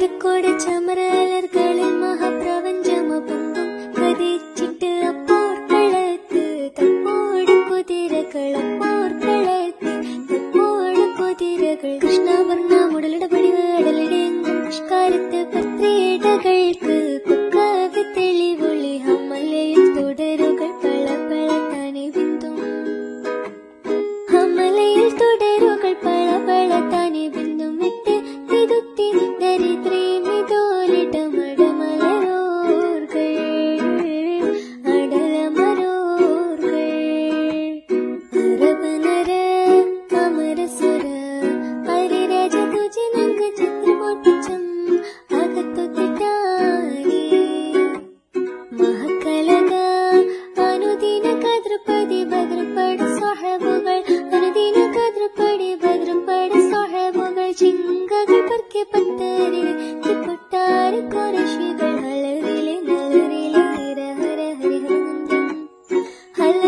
മരക്കോട് ചമരലർകളിൽ മഹാപ്രപഞ്ചമൊപ്പം കതിച്ചിട്ട് അപ്പോർക്കളത്ത് തപ്പോട് കുതിരകളപ്പോർക്കളത്ത് തപ്പോട് കുതിരകൾ കൃഷ്ണവർണ്ണ മുടലിട പടിവ് അടലിടെങ്കും പുഷ്കാരത്ത് പത്രിടകൾക്ക് കുക്കവി തെളിവൊളി ഹമലയിൽ തുടരുകൾ പള പള താനെ ബിന്ദും ഹമലയിൽ തുടരുകൾ പള പള താനെ ബിന്ദും വിട്ട് തിരുത്തി ദരിദ്രേ മിതോലിടമടമലരോർകൾ അടലമരോർകൾ അരവനര അമരസുര ഹരിരാജ തുജനങ്ക ചിത്രമോട്ടിച്ചം അകത്തു തിട്ടാനി മഹക്കലക അനുദിന കദ്രപതി ഭദ്രപട സാഹബുകൾ അനുദിന കദ്രപടി ഭദ്രപട സാഹബുകൾ ചിങ്കകൾ പർക്കെ പത്തരിൽ തിപ്പൊട്ടാര കൊരശികൾ ഹലറിലെ നലറിലെ ഹര ഹര ഹരിഹരനന്ദം ഹല